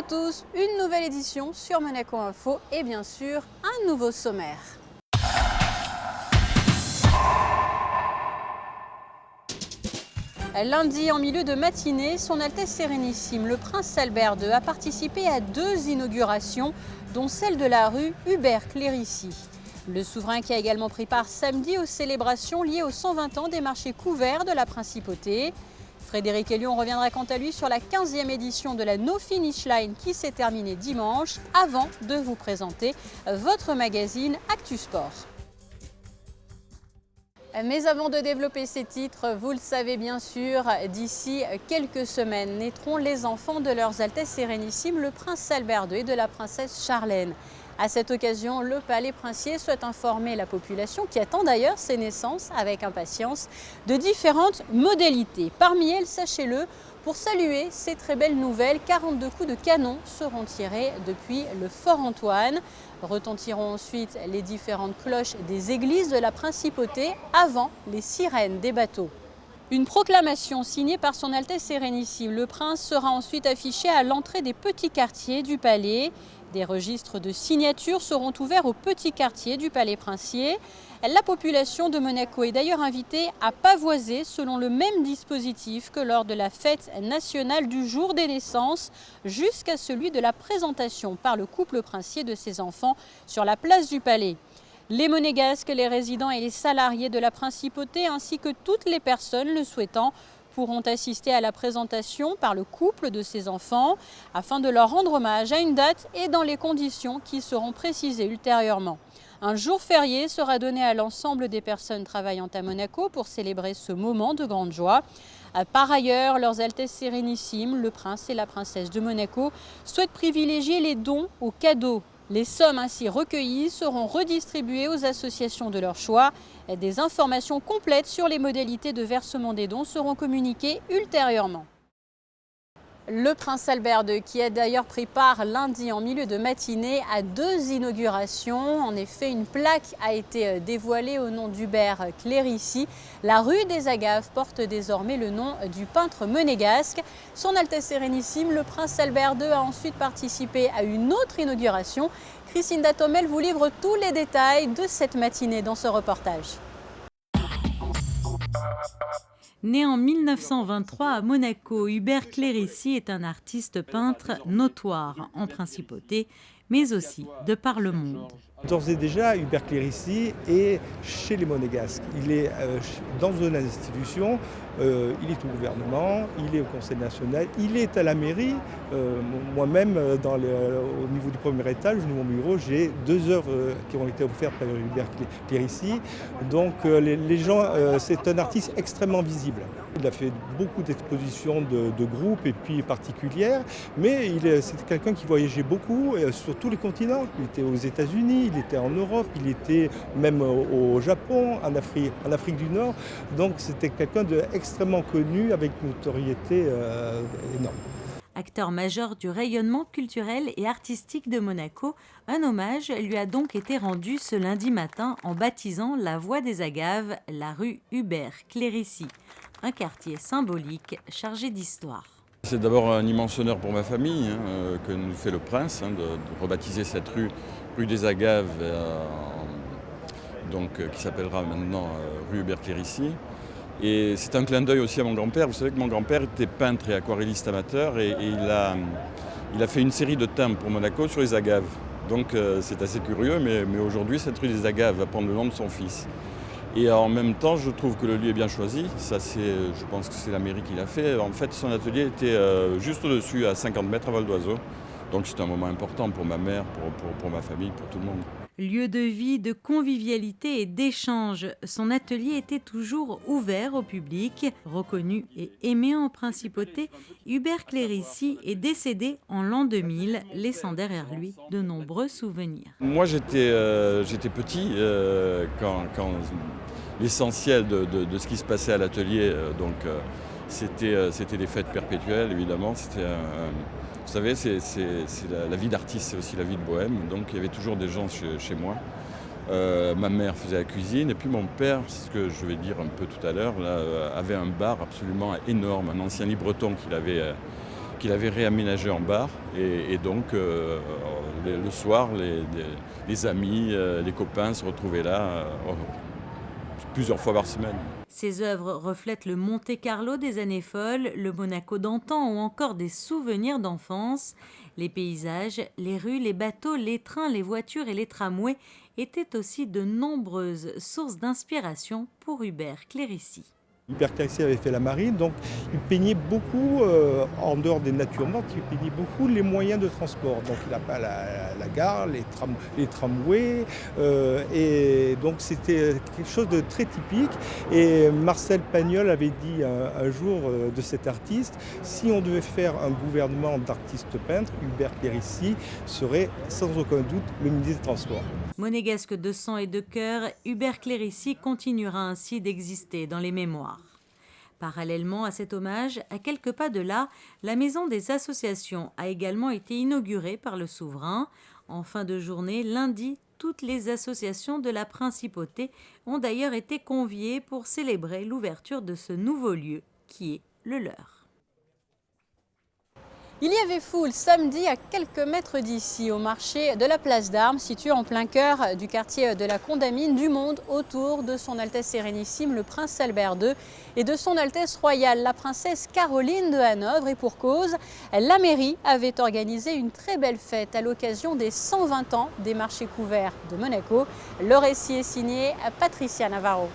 tous, une nouvelle édition sur Monaco Info et bien sûr un nouveau sommaire. Lundi, en milieu de matinée, Son Altesse Sérénissime, le Prince Albert II, a participé à 2 inaugurations, dont celle de la rue Hubert-Clérici. Le souverain qui a également pris part samedi aux célébrations liées aux 120 ans des marchés couverts de la Principauté. Frédéric Hélion reviendra quant à lui sur la 15e édition de la No Finish Line qui s'est terminée dimanche, avant de vous présenter votre magazine Actu Sport. Mais avant de développer ces titres, vous le savez bien sûr, d'ici quelques semaines naîtront les enfants de leurs Altesses Sérénissimes, le Prince Albert II et de la Princesse Charlène. À cette occasion, le Palais Princier souhaite informer la population, qui attend d'ailleurs ces naissances avec impatience, de différentes modalités. Parmi elles, sachez-le, pour saluer ces très belles nouvelles, 42 coups de canon seront tirés depuis le Fort Antoine. Retentiront ensuite les différentes cloches des églises de la Principauté avant les sirènes des bateaux. Une proclamation signée par Son Altesse Sérénissime, le Prince, sera ensuite affichée à l'entrée des petits quartiers du Palais. Des registres de signatures seront ouverts aux petits quartiers du Palais Princier. La population de Monaco est d'ailleurs invitée à pavoiser selon le même dispositif que lors de la fête nationale du jour des naissances, jusqu'à celui de la présentation par le couple princier de ses enfants sur la place du Palais. Les Monégasques, les résidents et les salariés de la Principauté, ainsi que toutes les personnes le souhaitant, pourront assister à la présentation par le couple de ses enfants afin de leur rendre hommage à une date et dans les conditions qui seront précisées ultérieurement. Un jour férié sera donné à l'ensemble des personnes travaillant à Monaco pour célébrer ce moment de grande joie. Par ailleurs, leurs Altesses Sérénissimes, le Prince et la Princesse de Monaco, souhaitent privilégier les dons aux cadeaux. Les sommes ainsi recueillies seront redistribuées aux associations de leur choix. Des informations complètes sur les modalités de versement des dons seront communiquées ultérieurement. Le Prince Albert II, qui a d'ailleurs pris part lundi en milieu de matinée à 2 inaugurations. En effet, une plaque a été dévoilée au nom d'Hubert-Clérici. La rue des Agaves porte désormais le nom du peintre monégasque. Son Altesse Sérénissime, le Prince Albert II, a ensuite participé à une autre inauguration. Christine Datomel vous livre tous les détails de cette matinée dans ce reportage. Né en 1923 à Monaco, Hubert-Clérici est un artiste peintre notoire en Principauté, mais aussi de par le monde. D'ores et déjà, Hubert-Clérici est chez les Monégasques. Il est dans une institution, il est au gouvernement, il est au Conseil national, il est à la mairie. Moi-même, au niveau du premier étage, au niveau mon bureau, j'ai 2 œuvres qui ont été offertes par Hubert-Clérici. Donc les gens, c'est un artiste extrêmement visible. Il a fait beaucoup d'expositions de groupes et puis particulières, mais c'était quelqu'un qui voyageait beaucoup sur tous les continents. Il était aux États-Unis, il était en Europe, il était même au Japon, en Afrique du Nord. Donc c'était quelqu'un d'extrêmement connu avec une notoriété énorme. Acteur majeur du rayonnement culturel et artistique de Monaco, un hommage lui a donc été rendu ce lundi matin en baptisant la Voie des Agaves, la rue Hubert-Clérici, un quartier symbolique chargé d'histoire. C'est d'abord un immense honneur pour ma famille que nous fait le Prince de rebaptiser cette rue des Agaves, qui s'appellera maintenant rue Hubert-Clérici. Et c'est un clin d'œil aussi à mon grand-père. Vous savez que mon grand-père était peintre et aquarelliste amateur et il a fait une série de timbres pour Monaco sur les agaves. Donc c'est assez curieux, mais aujourd'hui cette rue des Agaves va prendre le nom de son fils. Et en même temps, je trouve que le lieu est bien choisi. Je pense que c'est la mairie qui l'a fait. En fait, son atelier était juste au-dessus, à 50 mètres à vol d'oiseau. Donc c'est un moment important pour ma mère, pour ma famille, pour tout le monde. Lieu de vie, de convivialité et d'échange, son atelier était toujours ouvert au public. Reconnu et aimé en Principauté, Hubert-Clérici est décédé en l'an 2000, laissant derrière lui de nombreux souvenirs. Moi j'étais petit quand l'essentiel de ce qui se passait à l'atelier, c'était des fêtes perpétuelles évidemment. Vous savez, c'est la vie d'artiste, c'est aussi la vie de bohème. Donc il y avait toujours des gens chez moi. Ma mère faisait la cuisine et puis mon père, c'est ce que je vais dire un peu tout à l'heure, avait un bar absolument énorme, un ancien libreton qu'il avait réaménagé en bar. Et donc, le soir, les amis, les copains se retrouvaient là plusieurs fois par semaine. Ces œuvres reflètent le Monte-Carlo des années folles, le Monaco d'antan ou encore des souvenirs d'enfance. Les paysages, les rues, les bateaux, les trains, les voitures et les tramways étaient aussi de nombreuses sources d'inspiration pour Hubert Clérici. Hubert Clérici avait fait la marine, donc il peignait beaucoup, en dehors des natures mortes, il peignait beaucoup les moyens de transport. Donc il a pas la gare, les tramways, et donc c'était quelque chose de très typique. Et Marcel Pagnol avait dit un jour de cet artiste, si on devait faire un gouvernement d'artistes peintres, Hubert Clérici serait sans aucun doute le ministre des Transports. Monégasque de sang et de cœur, Hubert Clérici continuera ainsi d'exister dans les mémoires. Parallèlement à cet hommage, à quelques pas de là, la Maison des associations a également été inaugurée par le souverain. En fin de journée, lundi, toutes les associations de la principauté ont d'ailleurs été conviées pour célébrer l'ouverture de ce nouveau lieu qui est le leur. Il y avait foule samedi à quelques mètres d'ici, au marché de la Place d'Armes, situé en plein cœur du quartier de la Condamine, du monde autour de son Altesse Sérénissime, le Prince Albert II, et de son Altesse Royale, la Princesse Caroline de Hanovre. Et pour cause, la mairie avait organisé une très belle fête à l'occasion des 120 ans des marchés couverts de Monaco. Le récit est signé Patricia Navarro.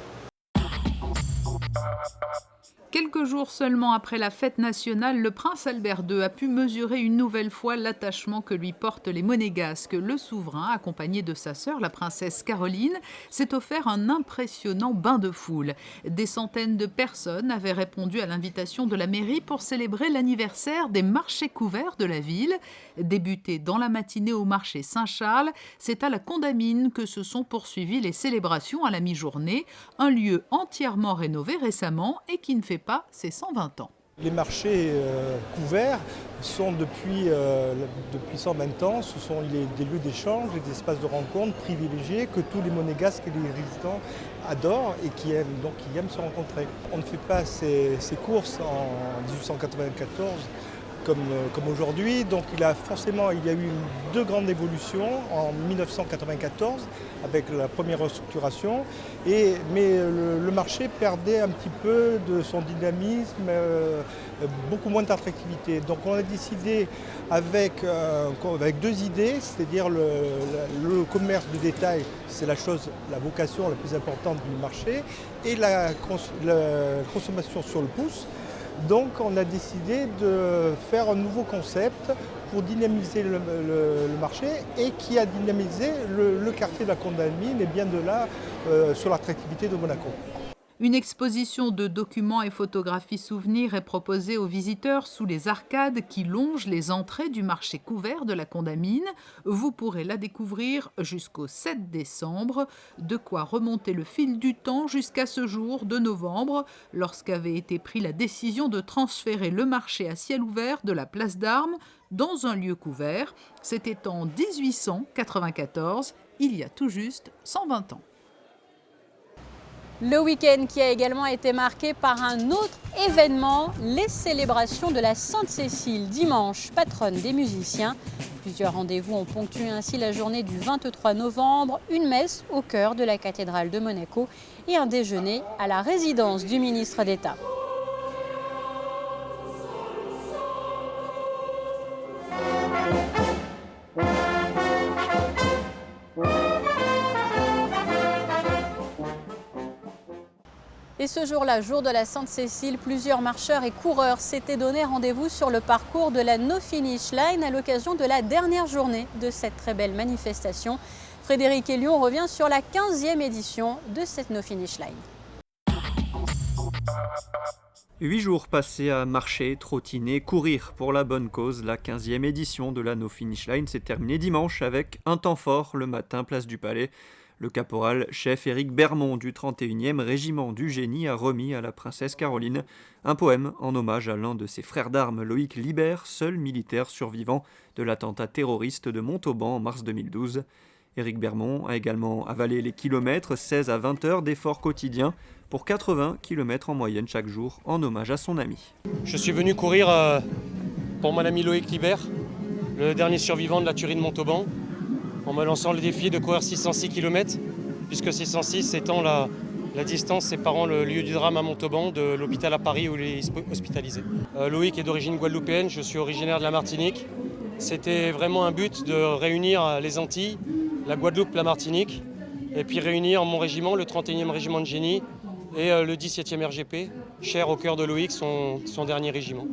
Quelques jours seulement après la fête nationale, le prince Albert II a pu mesurer une nouvelle fois l'attachement que lui portent les Monégasques. Le souverain, accompagné de sa sœur, la princesse Caroline, s'est offert un impressionnant bain de foule. Des centaines de personnes avaient répondu à l'invitation de la mairie pour célébrer l'anniversaire des marchés couverts de la ville. Débuté dans la matinée au marché Saint-Charles, c'est à la Condamine que se sont poursuivies les célébrations à la mi-journée, un lieu entièrement rénové récemment et qui ne fait pas ses 120 ans. Les marchés couverts sont depuis 120 ans, ce sont des lieux d'échange, des espaces de rencontre privilégiés que tous les Monégasques et les résidents adorent et qui aiment se rencontrer. On ne fait pas ces courses en 1894 comme aujourd'hui, donc il y a eu deux grandes évolutions en 1994 avec la première restructuration, mais le marché perdait un petit peu de son dynamisme, beaucoup moins d'attractivité. Donc on a décidé avec deux idées, c'est-à-dire le commerce de détail, c'est la vocation la plus importante du marché, et la consommation sur le pouce. Donc on a décidé de faire un nouveau concept pour dynamiser le marché et qui a dynamisé le quartier de la Condamine et bien de là sur l'attractivité de Monaco. Une exposition de documents et photographies souvenirs est proposée aux visiteurs sous les arcades qui longent les entrées du marché couvert de la Condamine. Vous pourrez la découvrir jusqu'au 7 décembre, de quoi remonter le fil du temps jusqu'à ce jour de novembre, lorsqu'avait été prise la décision de transférer le marché à ciel ouvert de la Place d'Armes dans un lieu couvert. C'était en 1894, il y a tout juste 120 ans. Le week-end qui a également été marqué par un autre événement, les célébrations de la Sainte-Cécile, dimanche, patronne des musiciens. Plusieurs rendez-vous ont ponctué ainsi la journée du 23 novembre, une messe au cœur de la cathédrale de Monaco et un déjeuner à la résidence du ministre d'État. Et ce jour-là, jour de la Sainte-Cécile, plusieurs marcheurs et coureurs s'étaient donné rendez-vous sur le parcours de la No Finish Line à l'occasion de la dernière journée de cette très belle manifestation. Frédéric Hélion revient sur la 15e édition de cette No Finish Line. 8 jours passés à marcher, trottiner, courir pour la bonne cause. La 15e édition de la No Finish Line s'est terminée dimanche avec un temps fort le matin, place du Palais. Le caporal-chef Éric Bermond du 31e régiment du Génie a remis à la princesse Caroline un poème en hommage à l'un de ses frères d'armes, Loïc Libert, seul militaire survivant de l'attentat terroriste de Montauban en mars 2012. Éric Bermond a également avalé les kilomètres, 16 à 20 heures d'efforts quotidiens pour 80 km en moyenne chaque jour en hommage à son ami. Je suis venu courir pour mon ami Loïc Libert, le dernier survivant de la tuerie de Montauban, en me lançant le défi de courir 606 km, puisque 606 étant la distance séparant le lieu du drame à Montauban de l'hôpital à Paris où il est hospitalisé. Loïc est d'origine guadeloupéenne, je suis originaire de la Martinique. C'était vraiment un but de réunir les Antilles, la Guadeloupe, la Martinique, et puis réunir mon régiment, le 31e régiment de génie, et le 17e RGP, cher au cœur de Loïc, son dernier régiment.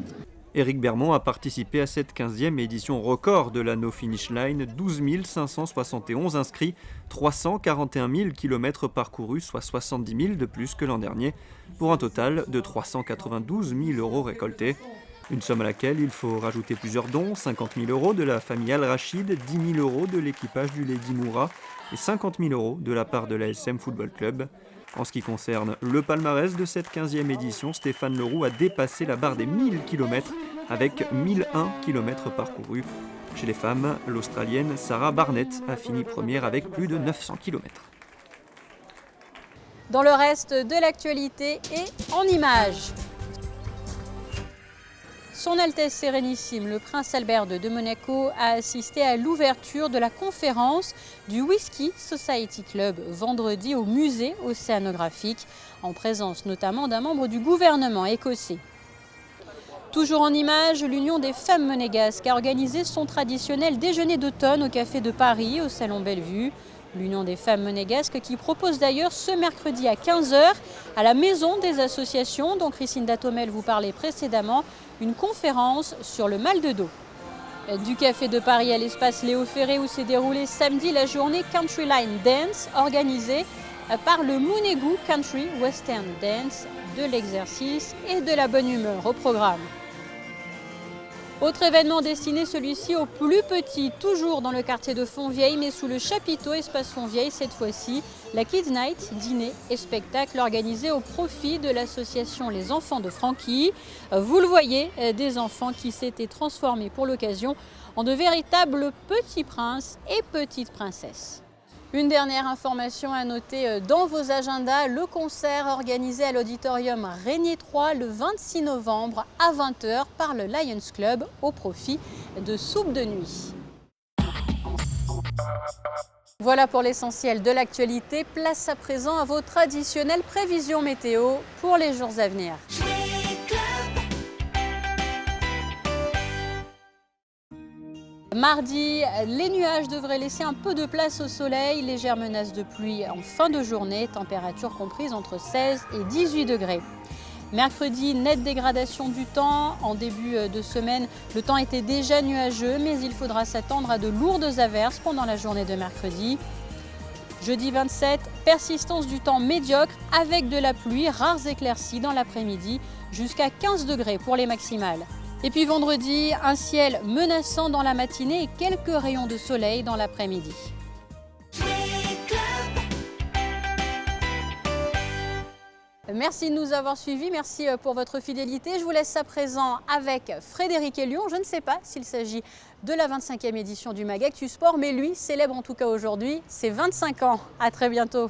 Éric Bermond a participé à cette 15e édition record de la No Finish Line, 12 571 inscrits, 341 000 km parcourus, soit 70 000 de plus que l'an dernier, pour un total de 392 000 € récoltés. Une somme à laquelle il faut rajouter plusieurs dons, 50 000 € de la famille Al-Rachid, 10 000 € de l'équipage du Lady Moura et 50 000 € de la part de l'ASM Football Club. En ce qui concerne le palmarès de cette 15e édition, Stéphane Leroux a dépassé la barre des 1000 km avec 1001 km parcourus. Chez les femmes, l'Australienne Sarah Barnett a fini première avec plus de 900 km. Dans le reste de l'actualité et en images. Son Altesse Sérénissime, le Prince Albert II de Monaco, a assisté à l'ouverture de la conférence du Whisky Society Club vendredi au musée océanographique, en présence notamment d'un membre du gouvernement écossais. Toujours en images, l'Union des femmes monégasques a organisé son traditionnel déjeuner d'automne au Café de Paris, au Salon Bellevue. L'Union des femmes monégasques qui propose d'ailleurs ce mercredi à 15 h à la Maison des associations, dont Christine Datomel vous parlait précédemment, une conférence sur le mal de dos. Du Café de Paris à l'espace Léo Ferré où s'est déroulée samedi la journée Country Line Dance organisée par le Mounégou Country Western Dance, de l'exercice et de la bonne humeur au programme. Autre événement destiné celui-ci aux plus petits, toujours dans le quartier de Fontvieille, mais sous le chapiteau Espace Fontvieille cette fois-ci, la Kids Night, dîner et spectacle organisé au profit de l'association Les Enfants de Francky. Vous le voyez, des enfants qui s'étaient transformés pour l'occasion en de véritables petits princes et petites princesses. Une dernière information à noter dans vos agendas, le concert organisé à l'auditorium Régnier 3 le 26 novembre à 20 h par le Lions Club au profit de Soupe de Nuit. Voilà pour l'essentiel de l'actualité. Place à présent à vos traditionnelles prévisions météo pour les jours à venir. Mardi, les nuages devraient laisser un peu de place au soleil, légère menace de pluie en fin de journée, température comprise entre 16 et 18 degrés. Mercredi, nette dégradation du temps. En début de semaine, le temps était déjà nuageux, mais il faudra s'attendre à de lourdes averses pendant la journée de mercredi. Jeudi 27, persistance du temps médiocre avec de la pluie, rares éclaircies dans l'après-midi, jusqu'à 15 degrés pour les maximales. Et puis vendredi, un ciel menaçant dans la matinée et quelques rayons de soleil dans l'après-midi. Merci de nous avoir suivis, merci pour votre fidélité. Je vous laisse à présent avec Frédéric Elion. Je ne sais pas s'il s'agit de la 25e édition du MAG Actu Sport, mais lui célèbre en tout cas aujourd'hui ses 25 ans. À très bientôt.